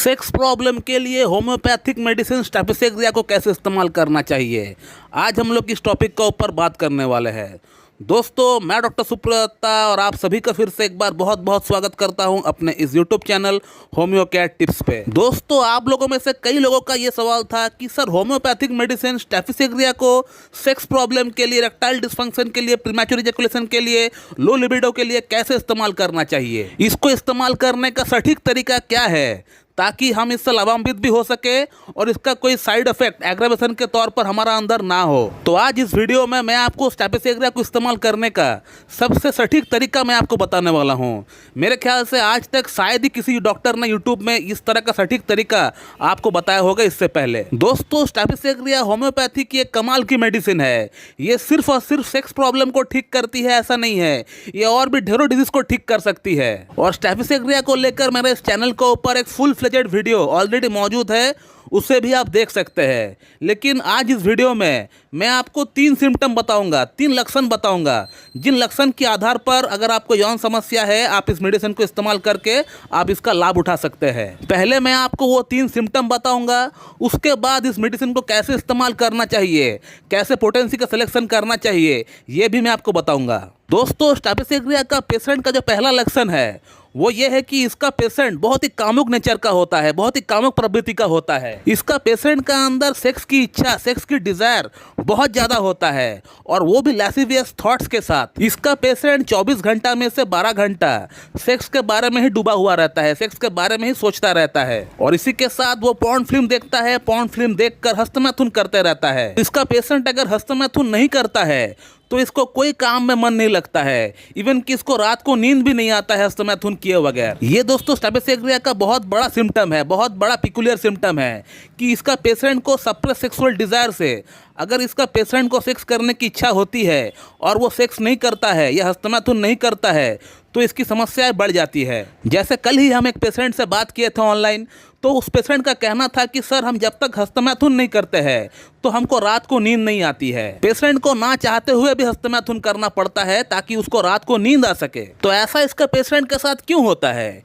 Sex problem के लिए homeopathic medicine स्टेपिसेग्रिया को कैसे इस्तेमाल करना चाहिए, आज हम लोग इस टॉपिक के ऊपर बात करने वाले हैं। दोस्तों, मैं डॉक्टर सुप्रदत्ता और आप सभी का फिर से एक बार बहुत बहुत स्वागत करता हूं अपने इस यूट्यूब चैनल होम्योकेयर टिप्स पे। दोस्तों, आप लोगों में से कई लोगों का ये सवाल था कि सर होम्योपैथिक मेडिसिन स्टेपिसेग्रिया को सेक्स प्रॉब्लम के लिए, इरेक्टाइल डिस्फंक्शन के लिए, प्रीमैच्योर इजैकुलेशन के लिए, लो लिबिडो के लिए कैसे इस्तेमाल करना चाहिए, इसको इस्तेमाल करने का सटीक तरीका क्या है ताकि हम इससे लाभान्वित भी हो सके और इसका कोई साइड इफेक्ट एग्रावेशन के तौर पर हमारा अंदर ना हो। तो आज इस वीडियो में मैं आपको स्टेपिसेग्रिया को इस्तेमाल करने का सबसे सटीक तरीका मैं आपको बताने वाला हूं। मेरे ख्याल से आज तक शायद ही किसी डॉक्टर ने यूट्यूब में इस तरह का सटीक तरीका आपको बताया होगा इससे पहले। दोस्तों, स्टेपिसेग्रिया होम्योपैथी की एक कमाल की मेडिसिन है। ये सिर्फ और सिर्फ सेक्स प्रॉब्लम को ठीक करती है ऐसा नहीं है, ये और भी ढेरों डिजीज को ठीक कर सकती है। और स्टेपिसेग्रिया को लेकर मेरे इस चैनल के ऊपर एक फुल फ्लेजेड वीडियो ऑलरेडी मौजूद है, उसे भी आप देख सकते हैं। लेकिन आज इस वीडियो में मैं आपको 3 सिम्टम बताऊंगा, 3 लक्षण बताऊंगा, जिन लक्षण के आधार पर अगर आपको यौन समस्या है आप इस मेडिसिन को इस्तेमाल करके आप इसका लाभ उठा सकते हैं। पहले मैं आपको वो 3 सिम्टम बताऊंगा, उसके बाद इस मेडिसिन को कैसे इस्तेमाल करना चाहिए, कैसे पोटेंसी का सिलेक्शन करना चाहिए, ये भी मैं आपको बताऊंगा। दोस्तों, स्टेपिसेग्रिया का पेशेंट का जो पहला लक्षण है वो ये है कि इसका पेशेंट बहुत ही कामुक नेचर का होता है, बहुत ही कामुक प्रवृत्ति का होता है। इसका पेशेंट का अंदर सेक्स की इच्छा, सेक्स की डिजायर बहुत ज़्यादा होता है और वो भी लैसिवियस थॉट्स के साथ। इसका पेशेंट 24 घंटा में से 12 घंटा सेक्स के बारे में ही डूबा हुआ रहता है, सेक्स के बारे में ही सोचता रहता है और इसी के साथ वो पॉर्न फिल्म देखता है, पॉर्न फिल्म देखकर हस्तमैथुन करते रहता है। इसका पेशेंट अगर हस्तमैथुन नहीं करता है तो इसको कोई काम में मन नहीं लगता है, इवन कि इसको रात को नींद भी नहीं आता है हस्तमैथुन किए बगैर। ये दोस्तों स्टेपिसेग्रिया का बहुत बड़ा सिम्टम है, बहुत बड़ा पिकुलियर सिम्टम है कि इसका पेशेंट को सप्रेस सेक्सुअल डिजायर से, अगर इसका पेशेंट को सेक्स करने की इच्छा होती है और वो सेक्स नहीं करता है या हस्तमैथुन नहीं करता है तो इसकी समस्याएं बढ़ जाती है। जैसे कल ही हम एक पेशेंट से बात किए थे ऑनलाइन, तो उस पेशेंट का कहना था कि सर हम जब तक हस्तमैथुन नहीं करते हैं तो हमको रात को नींद नहीं आती है। पेशेंट को ना चाहते हुए भी हस्तमैथुन करना पड़ता है ताकि उसको रात को नींद आ सके। तो ऐसा इसका पेशेंट के साथ क्यों होता है?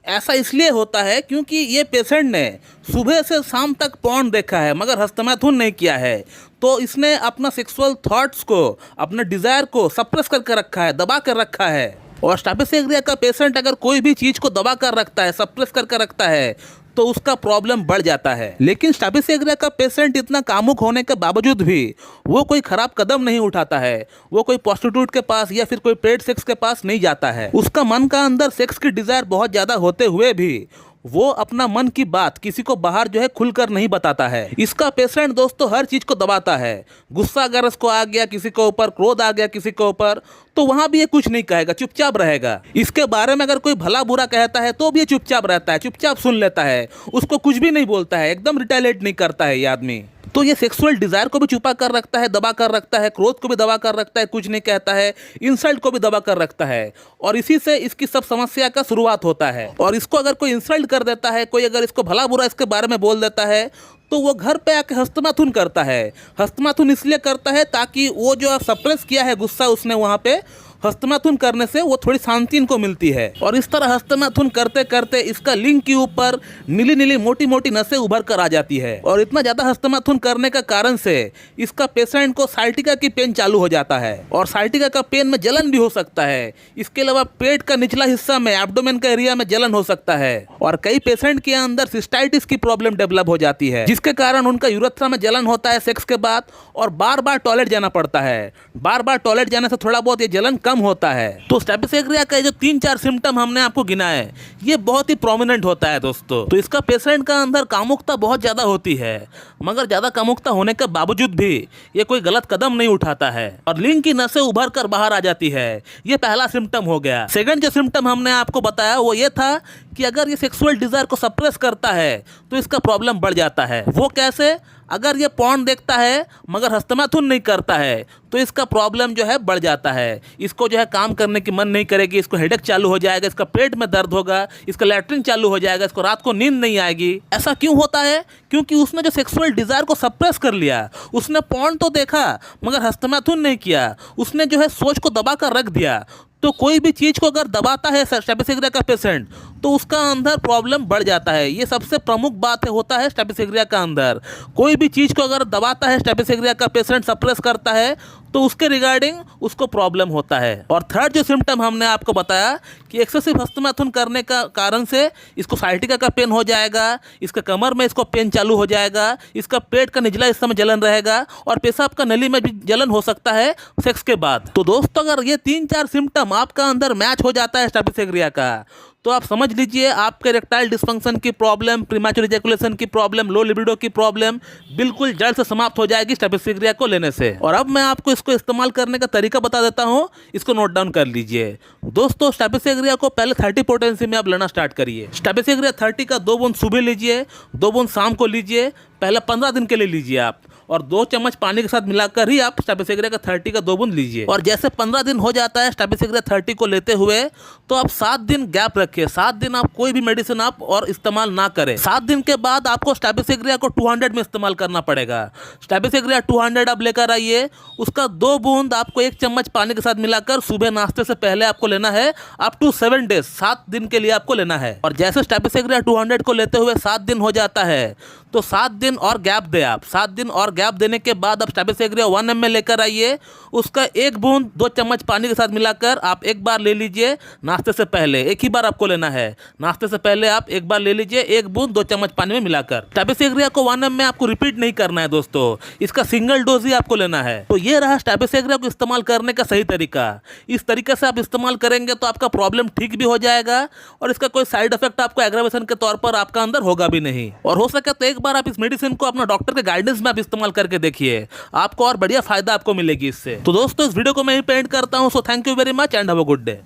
ऐसा इसलिए होता है क्योंकि ये पेशेंट ने सुबह से शाम तक पॉर्न देखा है मगर हस्तमैथुन नहीं किया है, तो इसने अपना सेक्सुअल थॉट्स को, अपने डिज़ायर को सप्रेस करके रखा है, दबा कर रखा है। और स्टेपिसेग्रिया का पेशेंट अगर कोई भी चीज़ को दबा कर रखता है, सप्रेस करके रखता है तो उसका प्रॉब्लम बढ़ जाता है। लेकिन स्टेपिसेग्रिया का पेशेंट इतना कामुक होने के बावजूद भी वो कोई खराब कदम नहीं उठाता है, वो कोई प्रोस्टिट्यूट के पास या फिर कोई पेड सेक्स के पास नहीं जाता है। उसका मन का अंदर सेक्स की डिजायर बहुत ज़्यादा होते हुए भी वो अपना मन की बात किसी को बाहर जो है खुलकर नहीं बताता है। इसका पेशेंट दोस्तों हर चीज को दबाता है। गुस्सा अगर इसको आ गया किसी के ऊपर, क्रोध आ गया किसी के ऊपर, तो वहां भी ये कुछ नहीं कहेगा, चुपचाप रहेगा। इसके बारे में अगर कोई भला बुरा कहता है तो भी ये चुपचाप रहता है, चुपचाप सुन लेता है, उसको कुछ भी नहीं बोलता है, एकदम रिटेलिएट नहीं करता है ये आदमी। तो ये सेक्सुअल डिजायर को भी छुपा कर रखता है, दबा कर रखता है, क्रोध को भी दबा कर रखता है, कुछ नहीं कहता है, इंसल्ट को भी दबा कर रखता है और इसी से इसकी सब समस्या का शुरुआत होता है। और इसको अगर कोई इंसल्ट कर देता है, कोई अगर इसको भला बुरा इसके बारे में बोल देता है तो वो घर पे आके हस्तमैथुन करता है। हस्तमैथुन इसलिए करता है ताकि वो जो सप्रेस किया है गुस्सा उसने, वहाँ पे हस्तमैथुन करने से वो थोड़ी शांति इनको मिलती है। और इस तरह हस्तमैथुन करते करते इसका लिंग के ऊपर नीली नीली मोटी मोटी नसें उभर कर आ जाती है और इतना ज़्यादा हस्तमैथुन करने का कारण से इसका पेशेंट को साइटिका की पेन चालू हो जाता है और साइटिका का पेन में जलन भी हो सकता है। इसके अलावा पेट का निचला हिस्सा में, एब्डोमेन का एरिया में जलन हो सकता है और कई पेशेंट के अंदर सिस्टाइटिस की प्रॉब्लम डेवलप हो जाती है, जिसके कारण उनका यूरेथ्रा में जलन होता है सेक्स के बाद और बार बार टॉयलेट जाना पड़ता है। बार बार टॉयलेट जाने से थोड़ा बहुत ये जलन कम होता है। तो स्टेपिसेग्रिया का जो 3-4 सिम्टम हमने आपको गिनाए ये बहुत ही प्रोमिनेंट होता है दोस्तों। तो इसका पेशेंट का अंदर कामुकता बहुत ज़्यादा होती है मगर ज़्यादा कामुकता होने के बावजूद भी ये कोई गलत कदम नहीं उठाता है और लिंग की नसें उभर कर बाहर आ जाती है। ये पहला सिम्टम हो गया। सेकंड जो सिम्टम हमने आपको बताया वो ये था कि अगर ये सेक्सुअल डिजायर को सप्रेस करता है तो इसका प्रॉब्लम बढ़ जाता है। वो कैसे? अगर ये पॉर्न देखता है मगर हस्तमैथुन नहीं करता है तो इसका प्रॉब्लम जो है बढ़ जाता है। इसको जो है काम करने की मन नहीं करेगी, इसको हेडेक चालू हो जाएगा, इसका पेट में दर्द होगा, इसका लैट्रिन चालू हो जाएगा, इसको रात को नींद नहीं आएगी। ऐसा क्यों होता है? क्योंकि उसने जो सेक्सुअल डिजायर को सप्रेस कर लिया, उसने पॉर्न तो देखा मगर हस्तमैथुन नहीं किया, उसने जो है सोच को दबा कर रख दिया। तो कोई भी चीज़ को अगर दबाता है स्टेपिसेग्रिया का पेशेंट तो उसका अंदर प्रॉब्लम बढ़ जाता है। ये सबसे प्रमुख बात होता है स्ट्रेप्टोसेरिया का अंदर। कोई भी चीज़ को अगर दबाता है स्ट्रेप्टोसेरिया का पेशेंट, सप्रेस करता है, तो उसके रिगार्डिंग उसको प्रॉब्लम होता है। और थर्ड जो सिम्टम हमने आपको बताया कि एक्सेसिव हस्तमैथुन करने का कारण से इसको साइटिका का पेन हो जाएगा, इसका कमर में इसको पेन चालू हो जाएगा, इसका पेट का निचला हिस्सा में जलन रहेगा और पेशाब का नली में भी जलन हो सकता है सेक्स के बाद। तो दोस्तों अगर ये 3-4 सिम्टम आपका अंदर मैच हो जाता है स्ट्रेप्टोसेरिया का, तो आप समझ लीजिए आपके इरेक्टाइल डिस्फंक्शन की प्रॉब्लम, प्रीमैच्योर इजैकुलेशन की प्रॉब्लम, लो लिबिडो की प्रॉब्लम बिल्कुल जड़ से समाप्त हो जाएगी स्ट्रेप्टोसेरिया को लेने से। और अब मैं आपको इसको इस्तेमाल करने का तरीका बता देता हूं, इसको नोट डाउन कर लीजिए। दोस्तों स्ट्रेप्टोसेरिया को पहले 30 पोटेंसी में आप लेना स्टार्ट करिए। स्ट्रेप्टोसेरिया 30 का 2 बूंद सुबह लीजिए, 2 बूंद शाम को लीजिए, पहले 15 दिन के लिए लीजिए आप, और 2 चम्मच पानी के साथ मिलाकर ही आप स्ट्रेप्टोसेरिया का 30 का 2 बूंद लीजिए। और जैसे 15 दिन हो जाता है स्ट्रेप्टोसेरिया 30 को लेते हुए, तो आप 7 दिन गैप रखिए। 7 दिन आप कोई भी मेडिसिन आप और इस्तेमाल ना करें। 7 दिन के बाद आपको स्ट्रेप्टोसेरिया को 200 में इस्तेमाल करना पड़ेगा। स्ट्रेप्टोसेरिया 200 आप लेकर आइए, उसका 2 बूंद आपको 1 चम्मच पानी के साथ मिलाकर सुबह नाश्ते से पहले आपको लेना है, अप टू 7 डेज, 7 दिन के लिए आपको लेना है। और जैसे स्ट्रेप्टोसेरिया 200 को लेते हुए 7 दिन हो जाता है, तो 7 दिन और गैप दे आप। 7 दिन और गैप देने के बाद आप स्ट्रेप्टोसेरिया 1 ml लेकर आइए, उसका 1 बूंद 2 चम्मच पानी के साथ मिलाकर आप एक बार ले लीजिए नाश्ते से पहले। एक ही बार आपको लेना है, नाश्ते से पहले आप एक बार ले लीजिए, 1 बूंद 2 चम्मच पानी में मिलाकर। स्ट्रेप्टोसेरिया को 1 ml में आपको रिपीट नहीं करना है दोस्तों, इसका सिंगल डोज ही आपको लेना है। तो ये रहा स्ट्रेप्टोसेरिया को इस्तेमाल करने का सही तरीका। इस तरीके से आप इस्तेमाल करेंगे तो आपका प्रॉब्लम ठीक भी हो जाएगा और इसका कोई साइड इफेक्ट आपको एग्रावेशन के तौर पर आपका अंदर होगा भी नहीं। और हो सके तो एक बार आप इस मेडिसिन को अपना डॉक्टर के गाइडेंस में आप इस्तेमाल करके देखिए, आपको और बढ़िया फायदा आपको मिलेगी इससे। तो दोस्तों इस वीडियो को मैं यहीं पे एंड करता हूं। So thank you very much and have a good day.